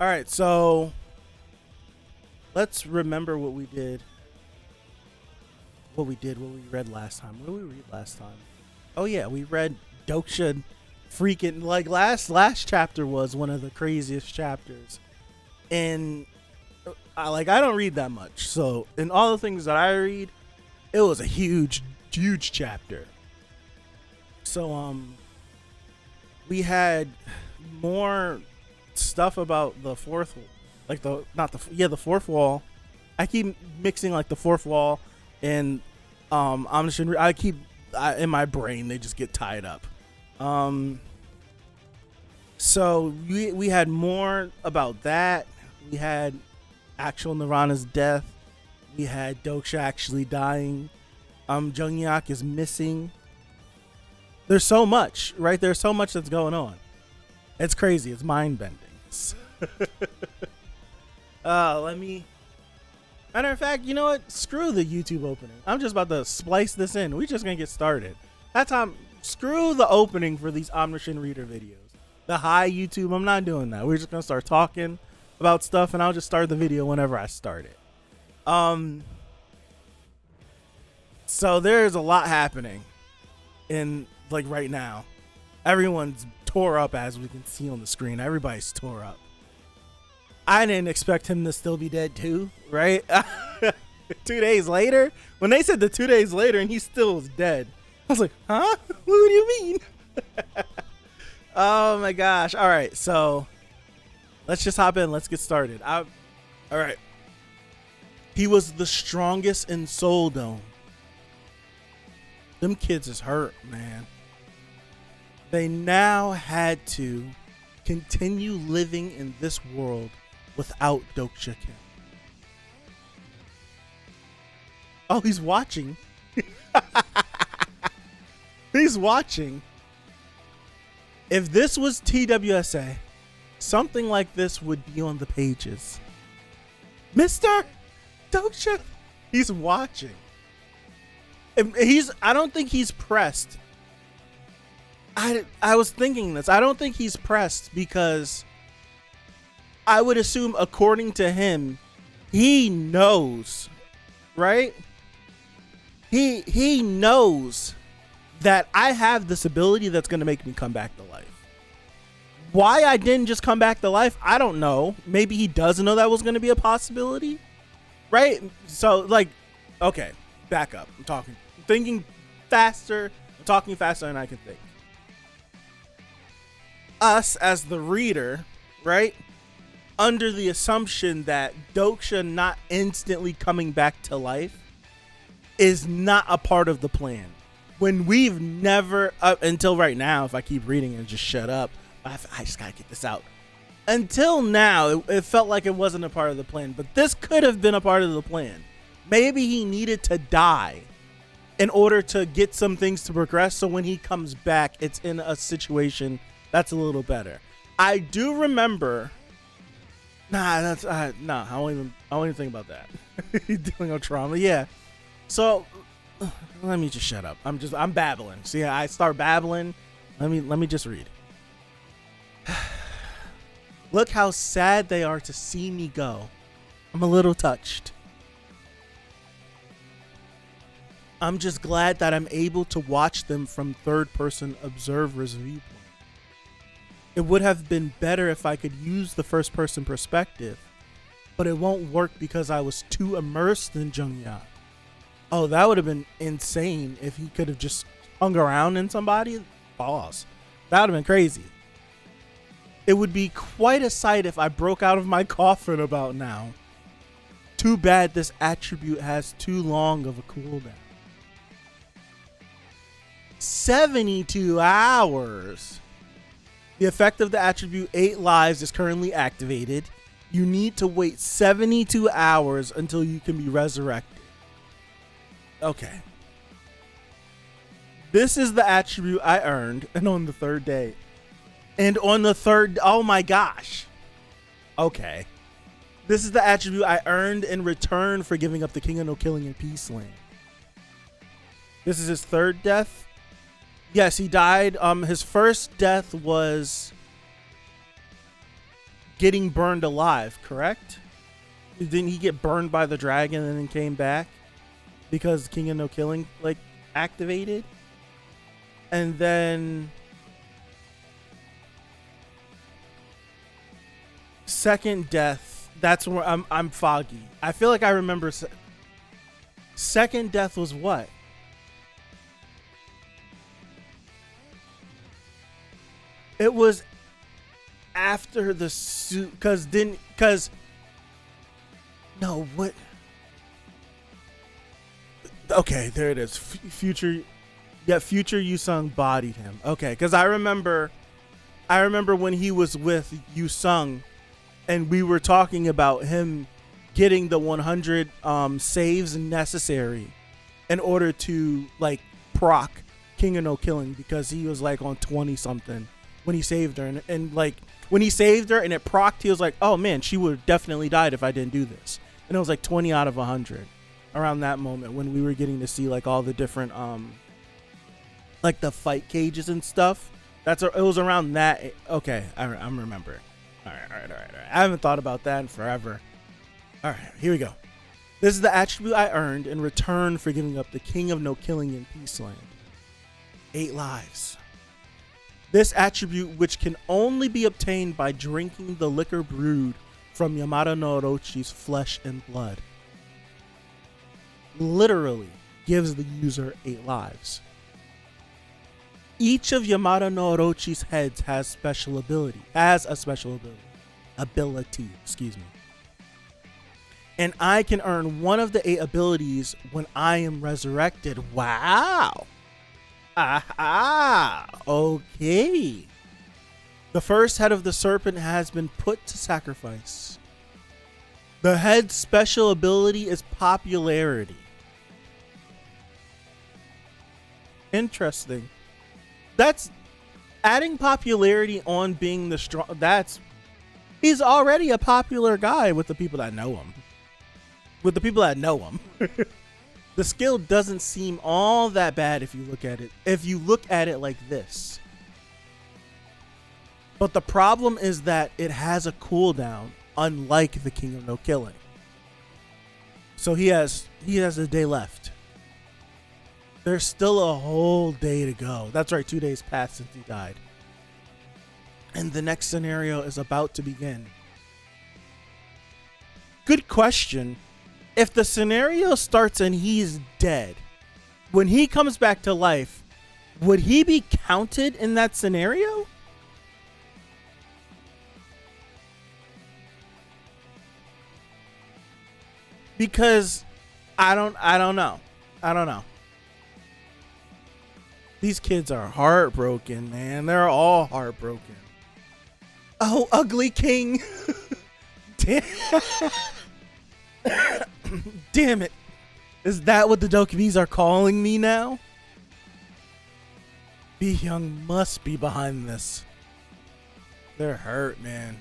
All right, so let's remember what we did. What we read last time. What did we read last time? Oh yeah, we read Doksha. Freaking like last chapter was one of the craziest chapters, and I don't read that much, so in all the things that I read, it was a huge chapter. So we had more stuff about the fourth, like the fourth wall. I keep mixing like the fourth wall and omniscient. In my brain they just get tied up. So we had more about that. We had actual Nirvana's death. We had Doksha actually dying. Jungyak is missing. There's so much, right? There's so much that's going on. It's crazy. It's mind bending. Matter of fact, you know what? Screw the YouTube opening. I'm just about to splice this in. We're just gonna get started. That time, screw the opening for these Omniscient Reader videos. The hi YouTube, I'm not doing that. We're just gonna start talking about stuff, and I'll just start the video whenever I start it. So there's a lot happening in like right now. Everyone's tore up, as we can see on the screen. Everybody's tore up. I didn't expect him to still be dead too, right? 2 days later, when they said the 2 days later and he still was dead, I was like, huh? What do you mean? Oh my gosh. All right, so let's just hop in. Let's get started. All right. He was the strongest in Soul Dome. Them kids is hurt, man. They now had to continue living in this world without Doksha Kim. Oh, he's watching. He's watching. If this was TWSA, something like this would be on the pages. Mr. Doksha, he's watching. I don't think he's pressed. I was thinking this. I don't think he's pressed because I would assume, according to him, he knows, right? He knows that I have this ability that's going to make me come back to life. Why I didn't just come back to life, I don't know. Maybe he doesn't know that was going to be a possibility, right? So, like, okay, back up. I'm thinking faster. I'm talking faster than I can think. Us as the reader, right? Under the assumption that Doksha not instantly coming back to life is not a part of the plan. When we've never, until right now, if I keep reading and just shut up, I just gotta get this out. Until now, it felt like it wasn't a part of the plan, but this could have been a part of the plan. Maybe he needed to die in order to get some things to progress, so when he comes back, it's in a situation that's a little better. I do remember. I won't even think about that. He's dealing with trauma. Yeah. So let me just shut up. I'm babbling. See, I start babbling. Let me just read. Look how sad they are to see me go. I'm a little touched. I'm just glad that I'm able to watch them from third-person observer's viewpoint. It would have been better if I could use the first-person perspective, but it won't work because I was too immersed in Jungyak. Oh, that would have been insane if he could have just hung around in somebody. Pause. That would have been crazy. It would be quite a sight if I broke out of my coffin about now. Too bad this attribute has too long of a cooldown. 72 hours. The effect of the attribute 8 lives is currently activated. You need to wait 72 hours until you can be resurrected. Okay. This is the attribute I earned, and on the third day. And on the third, oh my gosh. Okay. This is the attribute I earned in return for giving up the King of No Killing in Peaceland. This is his third death. Yes, he died. His first death was getting burned alive, correct? Didn't he get burned by the dragon and then came back because King of No Killing like activated? And then second death, that's where I'm foggy. I feel like I remember second death was what? It was after the suit, no, what? Okay, there it is. Future Yusung bodied him. Okay, because I remember when he was with Yusung, and we were talking about him getting the 100 saves necessary in order to like proc King of No Killing, because he was like on 20 something when he saved her, and like when he saved her and it procced, he was like, oh man, she would have definitely died if I didn't do this. And it was like 20 out of 100 around that moment when we were getting to see like all the different like the fight cages and stuff. It was around that. Okay, I'm remembering. All right. I haven't thought about that in forever. All right, here we go. This is the attribute I earned in return for giving up the King of No Killing in Peaceland. 8 lives. This attribute, which can only be obtained by drinking the liquor brewed from Yamada no Orochi's flesh and blood, literally gives the user 8 lives. Each of Yamada no Orochi's heads has a special ability, excuse me. And I can earn one of the 8 abilities when I am resurrected. Wow. Okay. The first head of the serpent has been put to sacrifice. The head's special ability is popularity. Interesting. That's adding popularity on being the strong. He's already a popular guy with the people that know him. The skill doesn't seem all that bad if you look at it. If you look at it like this. But the problem is that it has a cooldown, unlike the King of No Killing. So he has a day left. There's still a whole day to go. That's right, 2 days passed since he died. And the next scenario is about to begin. Good question. If the scenario starts and he's dead, when he comes back to life, would he be counted in that scenario? Because I don't know. These kids are heartbroken, man. They're all heartbroken. Oh, ugly king. Damn. Damn it. Is that what the Dokubis are calling me now? B Hyung must be behind this. They're hurt, man.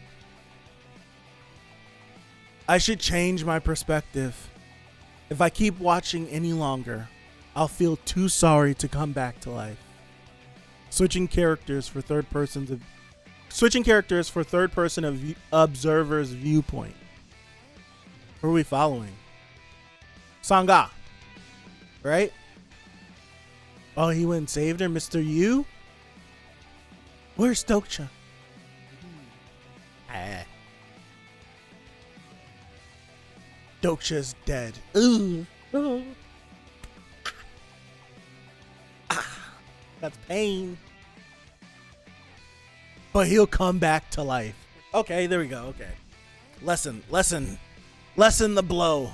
I should change my perspective. If I keep watching any longer, I'll feel too sorry to come back to life. Switching characters for third person observer's viewpoint. Who are we following? Sangha, right? Oh, he went and saved her, Mr. Yu? Where's Dokcha? Dokcha's dead. Ooh. That's pain. But he'll come back to life. Okay, there we go. Okay. Lessen the blow.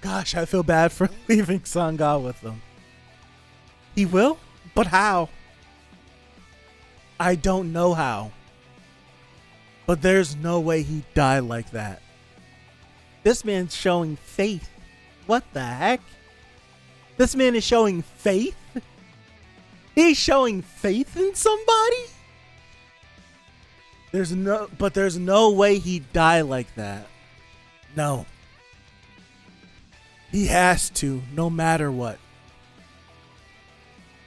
Gosh, I feel bad for leaving Sangha with them. He will? But how? I don't know how. But there's no way he'd die like that. This man's showing faith. What the heck? This man is showing faith? He's showing faith in somebody? There's no way he'd die like that. No. He has to, no matter what.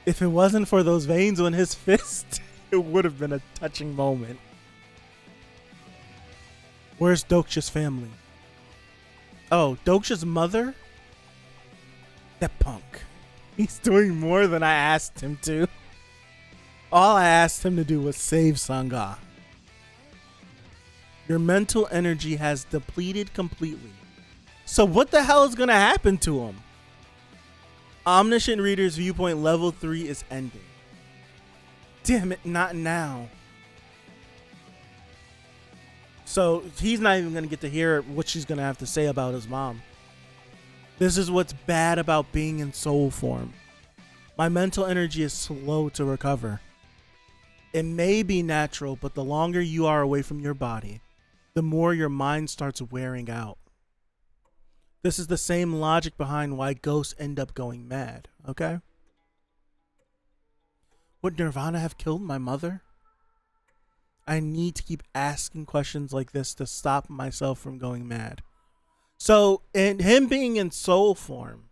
If it wasn't for those veins on his fist, it would have been a touching moment. Where's Doksha's family? Oh, Doksha's mother? That punk. He's doing more than I asked him to. All I asked him to do was save Sangha. Your mental energy has depleted completely. So what the hell is going to happen to him? Omniscient Reader's Viewpoint level 3 is ending. Damn it, not now. So he's not even going to get to hear what she's going to have to say about his mom. This is what's bad about being in soul form. My mental energy is slow to recover. It may be natural, but the longer you are away from your body, the more your mind starts wearing out. This is the same logic behind why ghosts end up going mad, okay? Would Nirvana have killed my mother? I need to keep asking questions like this to stop myself from going mad. So, in him being in soul form,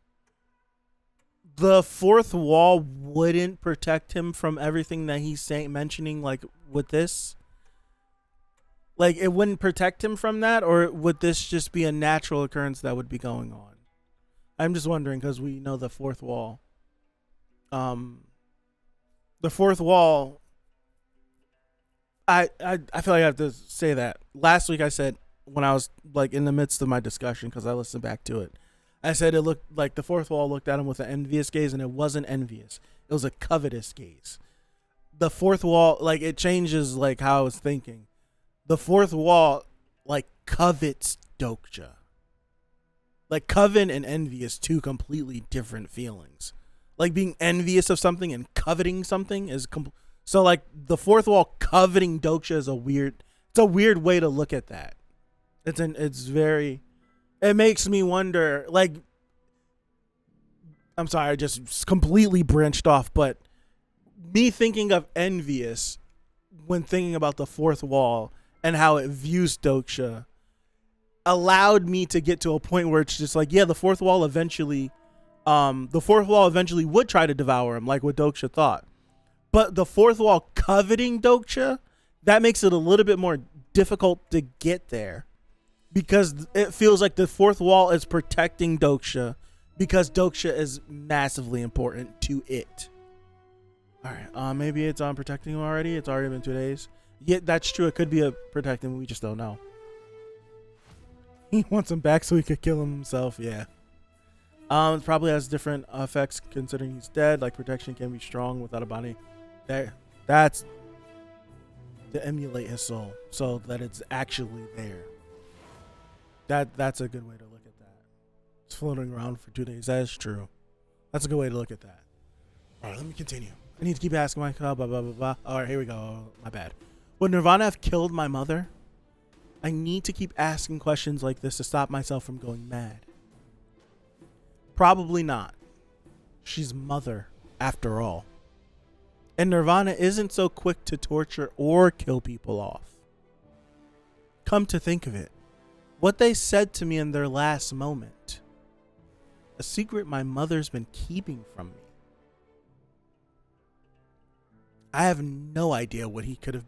the fourth wall wouldn't protect him from everything that he's mentioning, like with this. Like, it wouldn't protect him from that, or would this just be a natural occurrence that would be going on? I'm just wondering, because we know the fourth wall. The fourth wall. I feel like I have to say that. Last week I said, when I was like in the midst of my discussion, because I listened back to it, I said it looked like the fourth wall looked at him with an envious gaze, and it wasn't envious. It was a covetous gaze. The fourth wall, like, it changes like how I was thinking. The fourth wall, like, covets Doksha. Like, covet and envy is two completely different feelings. Like, being envious of something and coveting something is so like the fourth wall coveting Doksha is a weird way to look at that. It makes me wonder, like, I'm sorry, I just completely branched off, but me thinking of envious when thinking about the fourth wall and how it views Doksha allowed me to get to a point where it's just like, yeah, the fourth wall eventually would try to devour him, like what Doksha thought. But the fourth wall coveting Doksha, that makes it a little bit more difficult to get there, because it feels like the fourth wall is protecting Doksha because Doksha is massively important to it. All right, maybe it's on protecting him already. It's already been 2 days. Yeah, that's true. It could be a protecting. We just don't know. He wants him back so he could kill him himself. Yeah. It probably has different effects considering he's dead. Like, protection can be strong without a body. That's to emulate his soul so that it's actually there. That's a good way to look at that. It's floating around for 2 days. That is true. That's a good way to look at that. All right, let me continue. I need to keep asking my blah, blah, blah, blah. All right, here we go. My bad. Would Nirvana have killed my mother? I need to keep asking questions like this to stop myself from going mad. Probably not. She's mother, after all. And Nirvana isn't so quick to torture or kill people off. Come to think of it, what they said to me in their last moment, a secret my mother's been keeping from me. I have no idea what he could have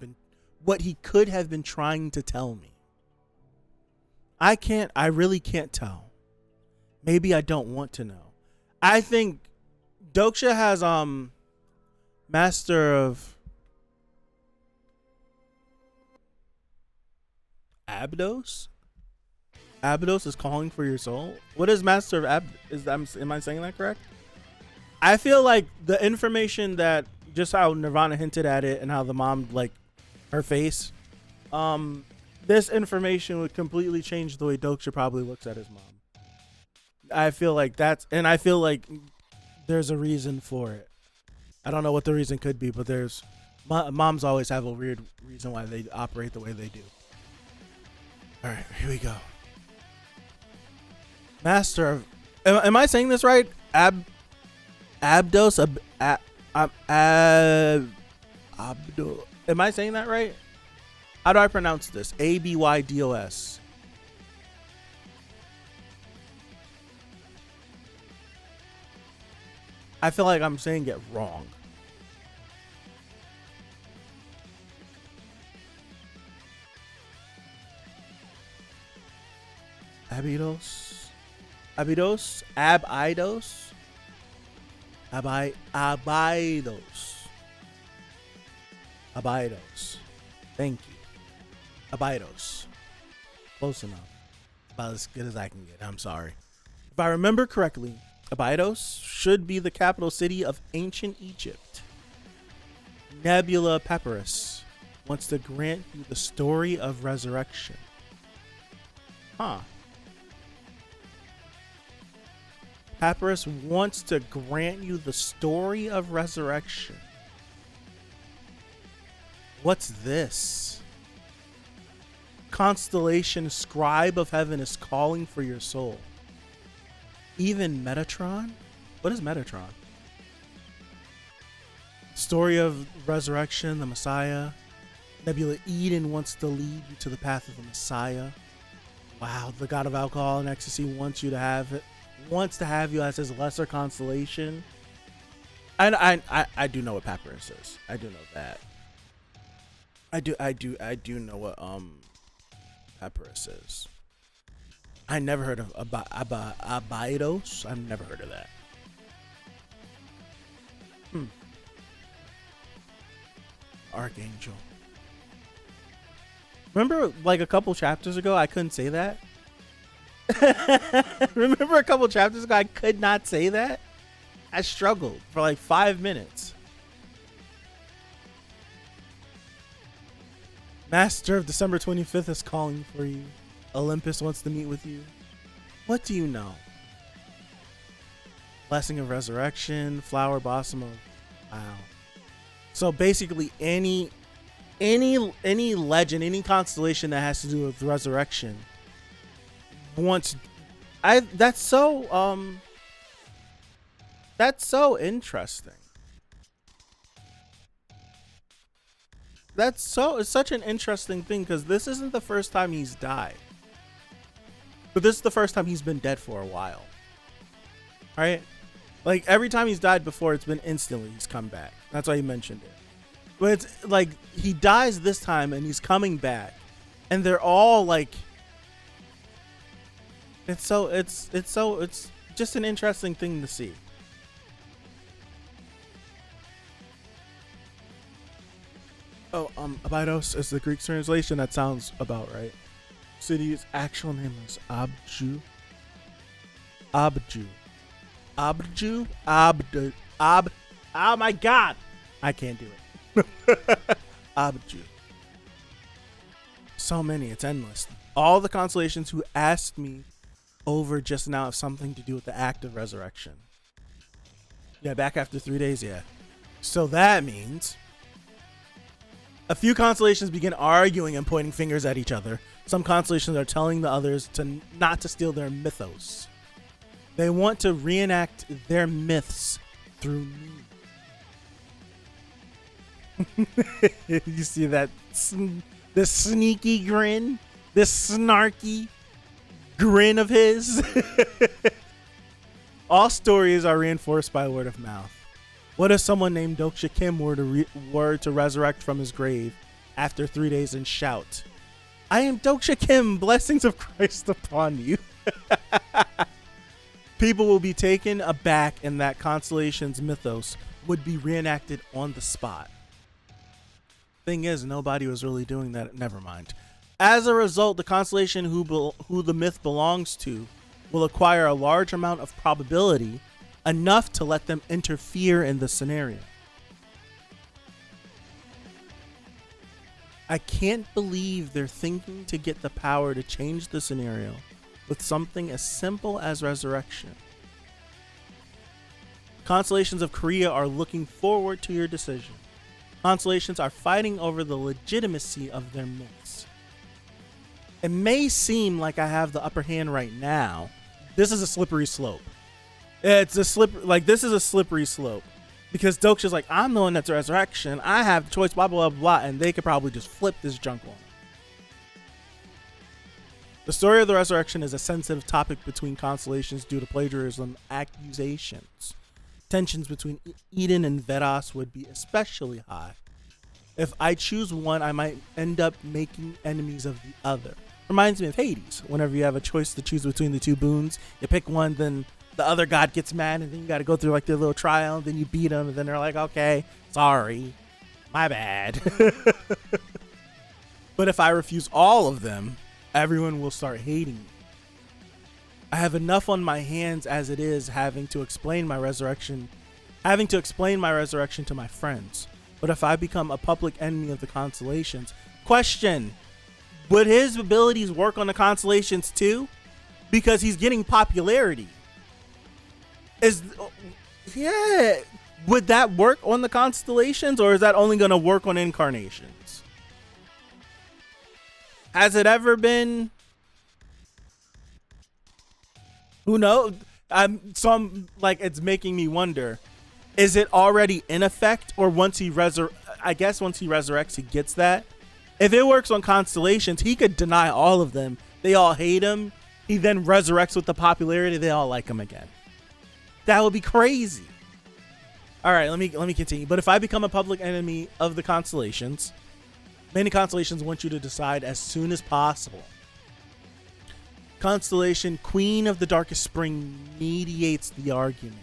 been trying to tell me. I really can't tell. Maybe I don't want to know. I think Doksha has Master of Abdos? Abdos is calling for your soul? What is Master of am I saying that correct? I feel like the information that, just how Nirvana hinted at it and how the mom, like, her face, this information would completely change the way Doksha probably looks at his mom. I feel like there's a reason for it. I don't know what the reason could be, but moms always have a weird reason why they operate the way they do. All right, here we go. Master of, am I saying this right? Abdos. Abdo. Am I saying that right? How do I pronounce this? Abydos. I feel like I'm saying it wrong. Abydos, Abydos, Abydos, Abydos, Abydos. Thank you. Abydos. Close enough. About as good as I can get. I'm sorry. If I remember correctly, Abydos should be the capital city of ancient Egypt. Nebula Papyrus wants to grant you the story of resurrection. Huh. Papyrus wants to grant you the story of resurrection. What's this? Constellation Scribe of Heaven is calling for your soul. Even Metatron? What is Metatron? Story of resurrection, the Messiah. Nebula Eden wants to lead you to the path of the Messiah. Wow, the god of alcohol and ecstasy wants you to have it. Wants to have you as his lesser constellation. I do know what Papyrus is. I do know that. I do know what Papyrus is. I never heard of Abydos. I've never heard of that. Archangel. Remember, like a couple chapters ago, I couldn't say that. Remember a couple chapters ago, I could not say that. I struggled for like 5 minutes. Master of December 25th is calling for you. Olympus wants to meet with you. What do you know? Blessing of Resurrection, Flower Blossom of... Wow. So basically any legend, any constellation that has to do with resurrection wants... That's so interesting. It's such an interesting thing because this isn't the first time he's died. But this is the first time he's been dead for a while. Right? Like every time he's died before, it's been instantly he's come back. That's why he mentioned it. But it's like he dies this time and he's coming back. And they're all like, it's just an interesting thing to see. Oh, Abydos is the Greek translation. That sounds about right. City's actual name is Abju. Oh my God, I can't do it. Abju. So many, it's endless. All the constellations who asked me over just now have something to do with the act of resurrection. Yeah, back after 3 days, yeah. So that means a few constellations begin arguing and pointing fingers at each other. Some constellations are telling the others to not to steal their mythos. They want to reenact their myths through me. You see that? This sneaky grin? This snarky grin of his? All stories are reinforced by word of mouth. What if someone named Doksha Kim were to resurrect from his grave after 3 days and shout, "I am Doksha Kim, blessings of Christ upon you"? People will be taken aback and that constellation's mythos would be reenacted on the spot. Thing is, nobody was really doing that. Never mind. As a result, the constellation who the myth belongs to will acquire a large amount of probability, enough to let them interfere in the scenario. I can't believe they're thinking to get the power to change the scenario with something as simple as resurrection. Constellations of Korea are looking forward to your decision. Constellations are fighting over the legitimacy of their myths. It may seem like I have the upper hand right now. This is a slippery slope. This is a slippery slope. Because Doksha's like, I'm the one that's resurrection. I have the choice, blah, blah, blah, blah. And they could probably just flip this junk on him. The story of the resurrection is a sensitive topic between constellations due to plagiarism accusations. Tensions between Eden and Vedas would be especially high. If I choose one, I might end up making enemies of the other. Reminds me of Hades. Whenever you have a choice to choose between the two boons, you pick one, then the other god gets mad, and then you got to go through like their little trial, and then you beat them, and then they're like, okay, sorry, my bad. But if I refuse all of them, everyone will start hating me. I have enough on my hands as it is, having to explain my resurrection to my friends. But if I become a public enemy of the constellations, question, would his abilities work on the constellations too? Because he's getting popularity. Would that work on the constellations, or is that only going to work on incarnations? Has it ever been? Who knows? It's making me wonder. Is it already in effect, or once he resurrects, he gets that? If it works on constellations, he could deny all of them. They all hate him. He then resurrects with the popularity. They all like him again. That would be crazy. All right, let me continue. But if I become a public enemy of the constellations, many constellations want you to decide as soon as possible. Constellation Queen of the Darkest Spring mediates the argument.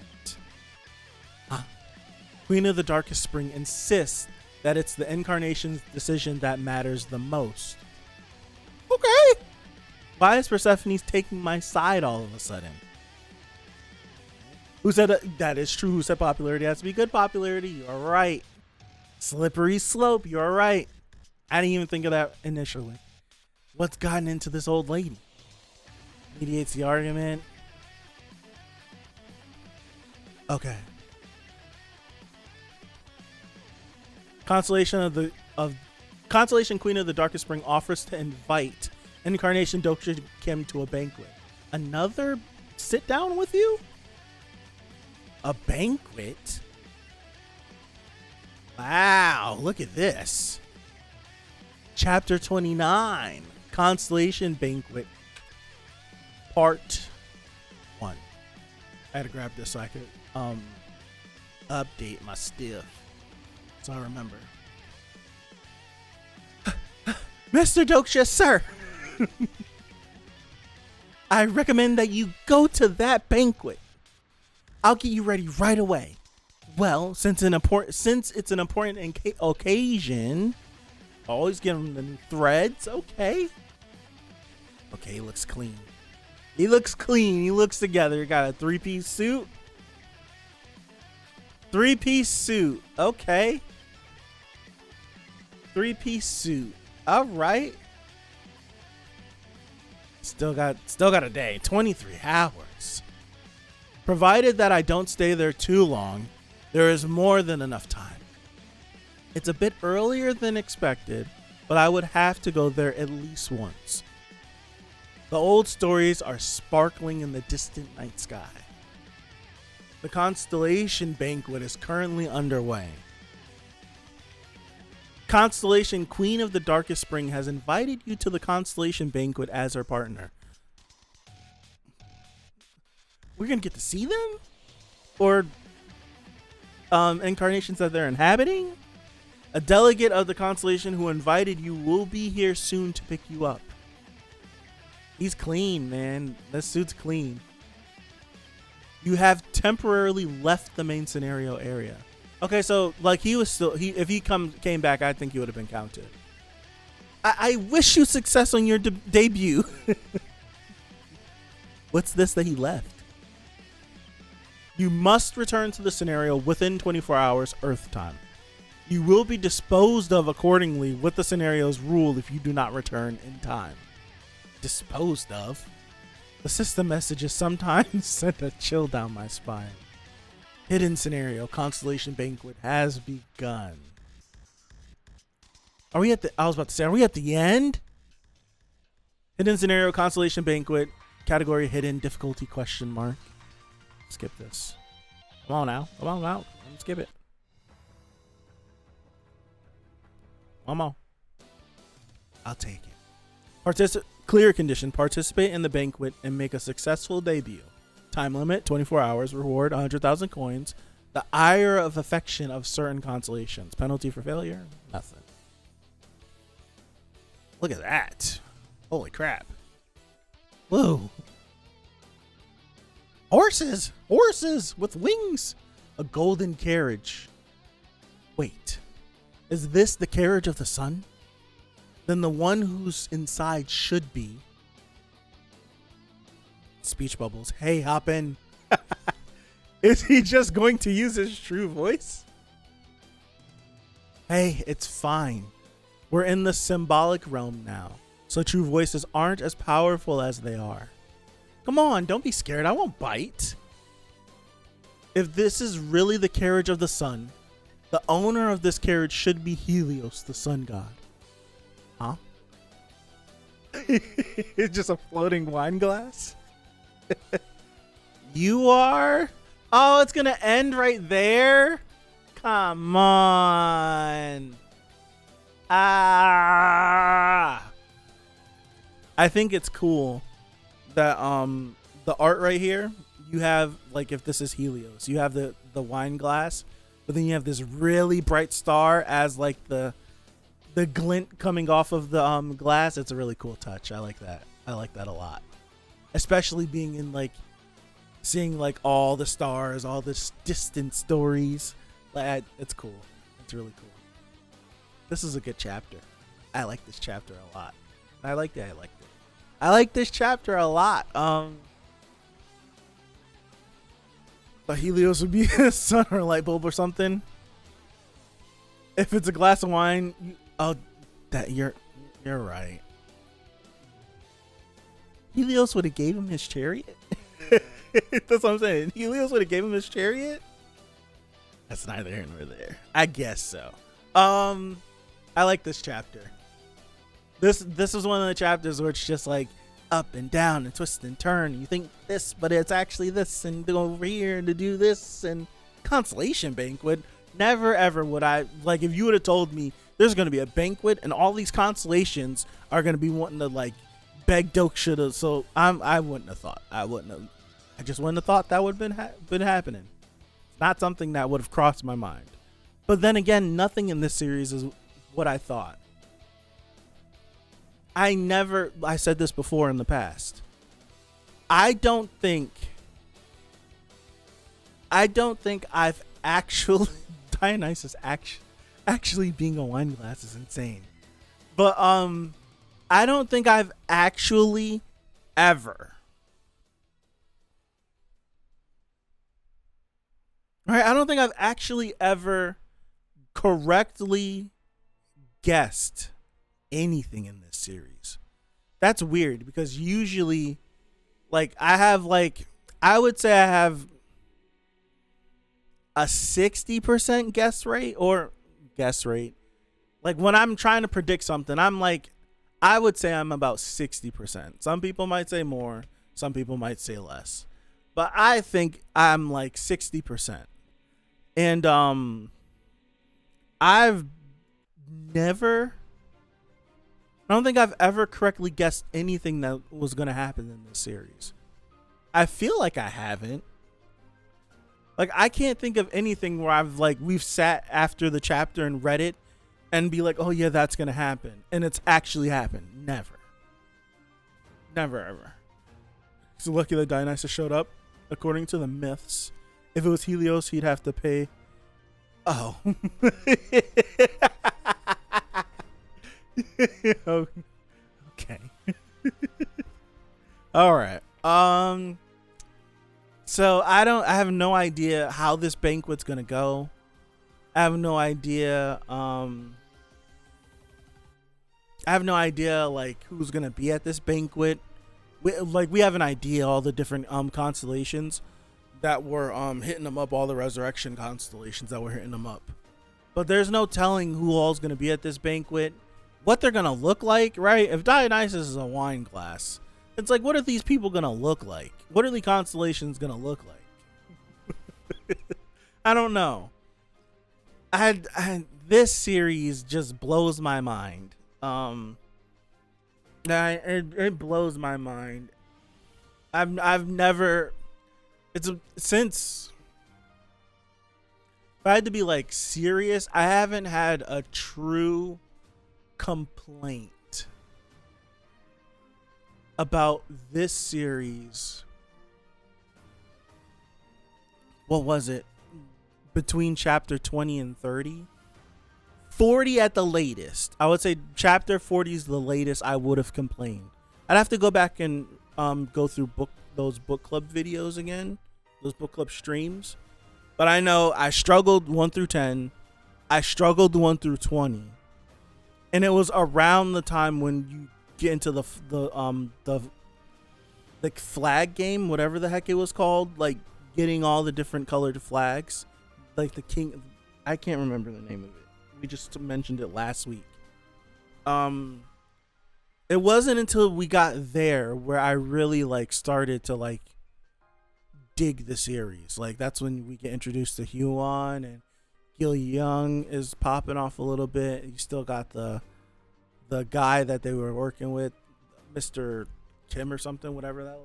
Queen of the Darkest Spring insists that it's the incarnation's decision that matters the most. Okay. Why is Persephone's taking my side all of a sudden? Who said that is true? Who said popularity has to be good popularity? You're right. Slippery slope. You're right. I didn't even think of that initially. What's gotten into this old lady? Mediates the argument. Okay. Constellation Queen of the Darkest Spring offers to invite Incarnation Doksha Kim to a banquet. Another sit down with you? A banquet? Wow, look at this. Chapter 29, Constellation Banquet, Part 1. I had to grab this so I could update my stuff, so I remember. Mr. Doksha, sir, I recommend that you go to that banquet. I'll get you ready right away. Well, since it's an important occasion, always give him the new threads. Okay, he looks clean. He looks together. Got a three-piece suit. Okay. Three-piece suit. All right. Still got a day. 23 hours. Provided that I don't stay there too long, there is more than enough time. It's a bit earlier than expected, but I would have to go there at least once. The old stories are sparkling in the distant night sky. The Constellation Banquet is currently underway. Constellation Queen of the Darkest Spring has invited you to the Constellation Banquet as her partner. We're going to get to see them? Or incarnations that they're inhabiting? A delegate of the Constellation who invited you will be here soon to pick you up. He's clean, man. This suit's clean. You have temporarily left the main scenario area. Okay, so like if he came back, I think he would have been counted. I wish you success on your debut. What's this that he left? You must return to the scenario within 24 hours Earth time. You will be disposed of accordingly with the scenario's rule if you do not return in time. Disposed of? The system messages sometimes sent a chill down my spine. Hidden scenario, Constellation Banquet has begun. Are we at the end? Hidden scenario, Constellation Banquet, category hidden, difficulty question mark. Skip this. Come on now. Let's skip it. Come on. I'll take it. Clear condition. Participate in the banquet and make a successful debut. Time limit, 24 hours. Reward, 100,000 coins. The ire of affection of certain constellations. Penalty for failure, nothing. Look at that. Holy crap. Whoa. Horses! Horses with wings! A golden carriage. Wait. Is this the carriage of the sun? Then the one who's inside should be... Speech bubbles. Hey, hop in. Is he just going to use his true voice? Hey, it's fine. We're in the symbolic realm now, so true voices aren't as powerful as they are. Come on, don't be scared. I won't bite. If this is really the carriage of the sun, the owner of this carriage should be Helios, the sun god. Huh? It's just a floating wine glass? You are? Oh, it's gonna end right there? Come on. Ah. I think it's cool that the art right here, you have, like, if this is Helios, you have the wine glass, but then you have this really bright star as like the glint coming off of the glass. It's a really cool touch. I like that. I like that a lot. Especially being in, like, seeing like all the stars, all the distant stories. Like, it's cool. It's really cool. This is a good chapter. I like this chapter a lot. I liked it. I like this chapter a lot. But Helios would be a sun or a light bulb or something. If it's a glass of wine, you're right. Helios would have gave him his chariot. That's what I'm saying. Helios would have gave him his chariot. That's neither here nor there. I guess so. I like this chapter. This is one of the chapters where it's just like up and down and twist and turn. You think this, but it's actually this, and go over here to do this. And Constellation Banquet. Never ever would I, like, if you would have told me there's going to be a banquet and all these constellations are going to be wanting to, like, beg Doksha to, so I wouldn't have thought. I just wouldn't have thought that would have been happening. It's not something that would have crossed my mind. But then again, nothing in this series is what I thought. I said this before in the past. I don't think I've actually, Dionysus actually being a wine glass is insane. But I don't think I've actually ever, right? I don't think I've actually ever correctly guessed anything in this series. That's weird, because usually, like, I would say I have a 60% guess rate. Like, when I'm trying to predict something, I would say I'm about 60%. Some people might say more, some people might say less, but I think I'm like 60%. And I don't think I've ever correctly guessed anything that was going to happen in this series. I feel like I haven't. Like, I can't think of anything where we've sat after the chapter and read it and be like, oh yeah, that's going to happen. And it's actually happened. Never. Never, ever. So lucky that Dionysus showed up. According to the myths, if it was Helios, he'd have to pay. Oh. Okay. All right. So I have no idea how this banquet's gonna go. I have no idea. Like, who's gonna be at this banquet. We have an idea all the different constellations that were hitting them up, all the resurrection constellations that were hitting them up. But there's no telling who all's gonna be at this banquet, what they're gonna look like, right? If Dionysus is a wine glass, it's like, what are these people gonna look like? What are the constellations gonna look like? I don't know. This series just blows my mind. It blows my mind. I've never. Since, if I had to be like serious, I haven't had a true complaint about this series, what was it? Between chapter 20 and 30? 40 at the latest. I would say chapter 40 is the latest I would have complained. I'd have to go back and go through those book club videos again, those book club streams. But I know I struggled 1 through 10. I struggled 1 through 20. And it was around the time when you get into the flag game, whatever the heck it was called, like getting all the different colored flags, like the king. I can't remember the name of it. We just mentioned it last week. It wasn't until we got there where I really like started to like dig the series. Like that's when we get introduced to Heyo, and Gil Young is popping off a little bit. You still got the guy that they were working with, Mr. Kim or something, whatever that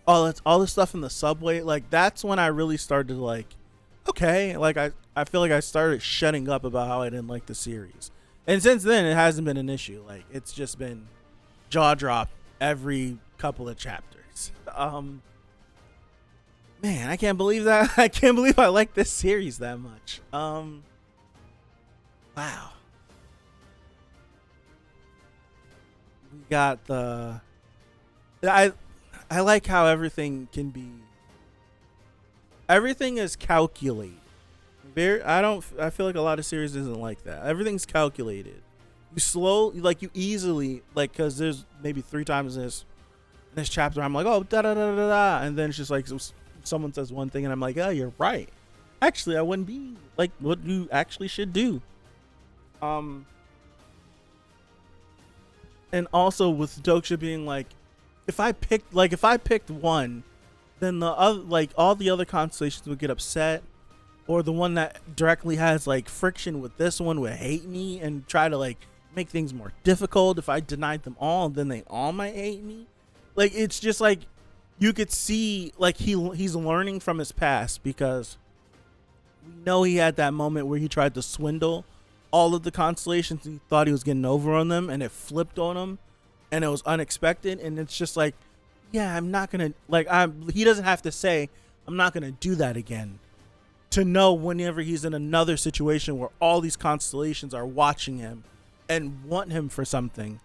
was. All the stuff in the subway. Like that's when I really started to like, okay, like I feel like I started shutting up about how I didn't like the series. And since then it hasn't been an issue. Like it's just been jaw drop every couple of chapters. Man, I can't believe that. I can't believe I like this series that much. Wow. We got I like how everything is calculated. I feel like a lot of series isn't like that. Everything's calculated. You easily, like, cause there's maybe 3 times in this chapter I'm like, oh, da da da da da, and then it's just like someone says one thing and I'm like, oh, you're right. Actually, I wouldn't be like what you actually should do. And also with Doksha being like, if I picked one, then the other, like all the other constellations would get upset, or the one that directly has like friction with this one would hate me and try to like make things more difficult. If I denied them all, then they all might hate me. Like it's just like you could see like he's learning from his past, because we know he had that moment where he tried to swindle all of the constellations. He thought he was getting over on them, and it flipped on him, and it was unexpected. And it's just like, yeah, I'm not gonna he doesn't have to say I'm not gonna do that again, to know whenever he's in another situation where all these constellations are watching him and want him for something.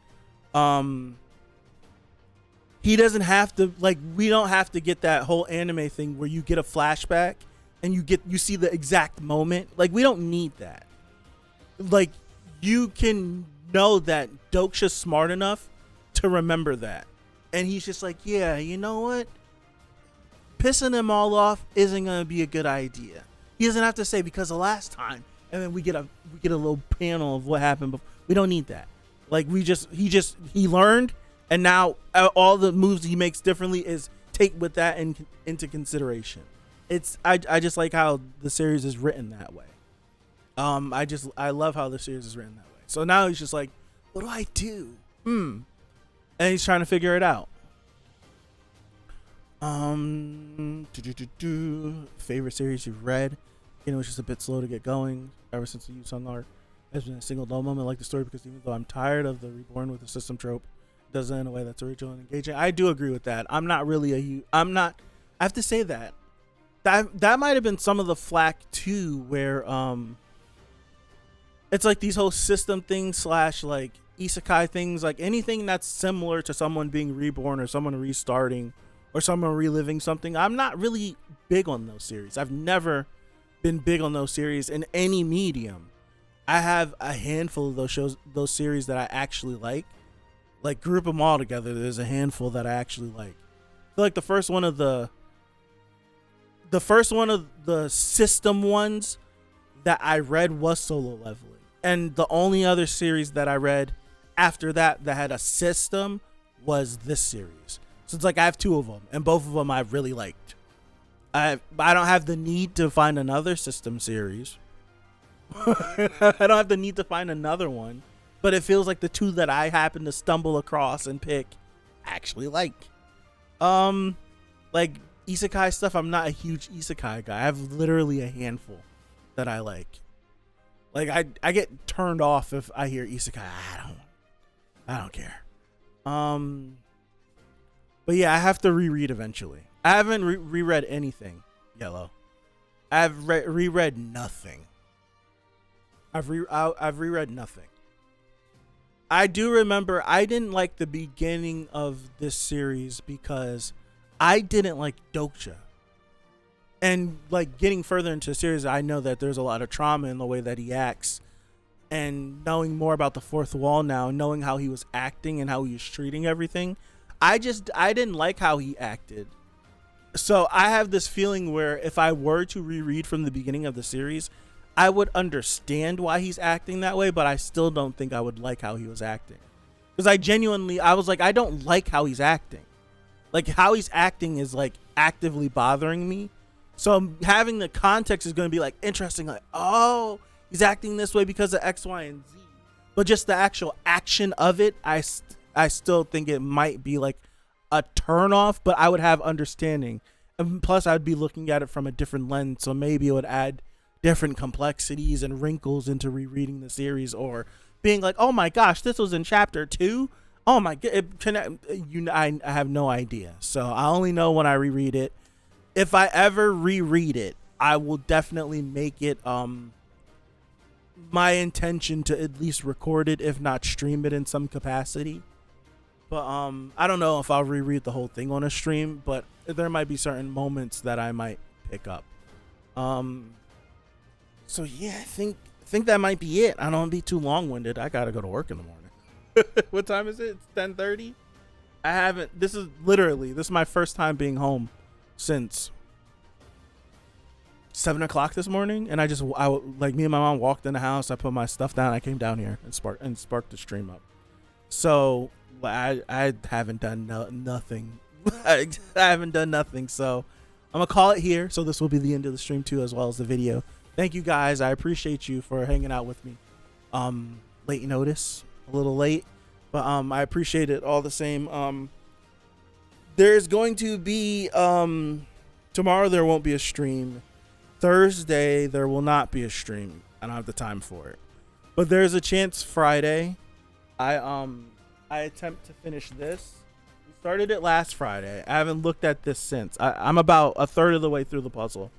He doesn't have to, like, we don't have to get that whole anime thing where you get a flashback and you see the exact moment. Like, we don't need that. Like, you can know that Doksha's smart enough to remember that. And he's just like, yeah, you know what? Pissing them all off isn't going to be a good idea. He doesn't have to say because the last time, and then we get a little panel of what happened before. We don't need that. Like, he learned, and now all the moves he makes differently is take with that into consideration. I just like how the series is written that way. I love how the series is written that way. So now he's just like, what do I do? And he's trying to figure it out. Favorite series you've read? You know, it's just a bit slow to get going. Ever since the Yu-Sung arc, there's been a single dull moment like the story, because even though I'm tired of the reborn with the system trope, it does it in a way that's original and engaging. I do agree with that. I have to say that might have been some of the flack too, where it's like these whole system things / like isekai things, like anything that's similar to someone being reborn or someone restarting or someone reliving something. I'm not really big on those series. I've never been big on those series in any medium. I have a handful of those series that I actually like. Like, group them all together, there's a handful that I actually like. I feel like the first one of the system ones that I read was Solo Leveling. And the only other series that I read after that had a system was this series. So it's like I have 2 of them, and both of them I really liked. I don't have the need to find another system series. I don't have the need to find another one, but it feels like the 2 that I happen to stumble across and pick actually like. Like isekai stuff, I'm not a huge isekai guy. I have literally a handful that I like. Like I get turned off if I hear isekai. I don't care. But yeah, I have to reread eventually. I haven't reread anything, Yellow. I've reread nothing. I've reread nothing. I do remember I didn't like the beginning of this series because I didn't like Doksha. And like getting further into the series, I know that there's a lot of trauma in the way that he acts. And knowing more about the fourth wall now, knowing how he was acting and how he was treating everything, I didn't like how he acted. So I have this feeling where if I were to reread from the beginning of the series, I would understand why he's acting that way, but I still don't think I would like how he was acting. Because I was like, I don't like how he's acting. Like, how he's acting is like actively bothering me. So having the context is going to be like interesting, like, oh, he's acting this way because of X, Y, and Z. But just the actual action of it, I still think it might be like a turn off, but I would have understanding. And plus, I'd be looking at it from a different lens, so maybe it would add different complexities and wrinkles into rereading the series, or being like, oh my gosh, this was in chapter 2. Oh my god, I have no idea. So I only know when I reread it. If I ever reread it, I will definitely make it my intention to at least record it, if not stream it in some capacity. But I don't know if I'll reread the whole thing on a stream, but there might be certain moments that I might pick up. So yeah, I think that might be it. I don't want to be too long-winded. I gotta go to work in the morning. What time is it? It's 10:30. This is my first time being home since 7 o'clock this morning, and like me and my mom walked in the house. I put my stuff down. I came down here and sparked the stream up. So I haven't done nothing. I haven't done nothing. So I'm gonna call it here. So this will be the end of the stream too, as well as the video. Thank you guys. I appreciate you for hanging out with me. Late notice, a little late, but I appreciate it all the same. There's going to be tomorrow there won't be a stream. Thursday there will not be a stream. I don't have the time for it. But there's a chance Friday. I attempt to finish this. We started it last Friday. I haven't looked at this since. I'm about a third of the way through the puzzle.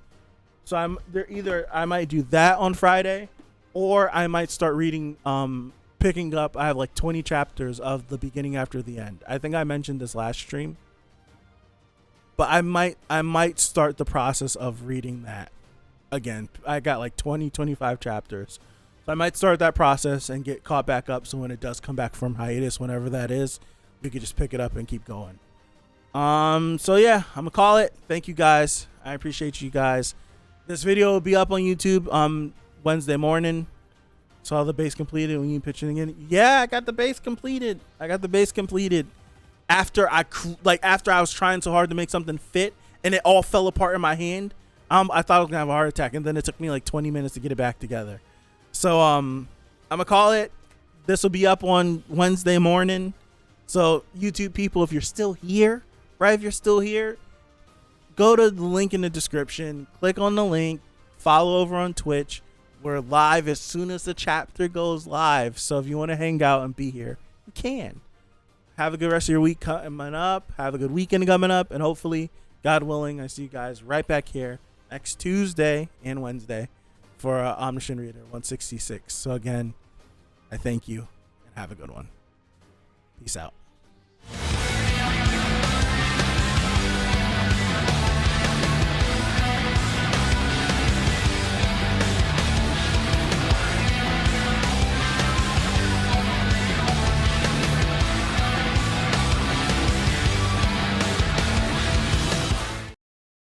So I might do that on Friday, or I might start reading, picking up. I have like 20 chapters of the beginning after the end. I think I mentioned this last stream, but I might start the process of reading that again. I got like 25 chapters. So I might start that process and get caught back up. So when it does come back from hiatus, whenever that is, we could just pick it up and keep going. So yeah, I'm gonna call it. Thank you guys. I appreciate you guys. This video will be up on YouTube Wednesday morning. Saw the base completed when you pitching again. Yeah, I got the base completed. After I was trying so hard to make something fit and it all fell apart in my hand. I thought I was gonna have a heart attack, and then it took me like 20 minutes to get it back together. So I'm gonna call it. This will be up on Wednesday morning. So YouTube people, if you're still here, right? If you're still here, go to the link in the description, click on the link, follow over on Twitch. We're live as soon as the chapter goes live. So if you want to hang out and be here, you can. Have a good rest of your week coming up. Have a good weekend coming up. And hopefully, God willing, I see you guys right back here next Tuesday and Wednesday for Omniscient Reader 166. So again, I thank you and have a good one. Peace out.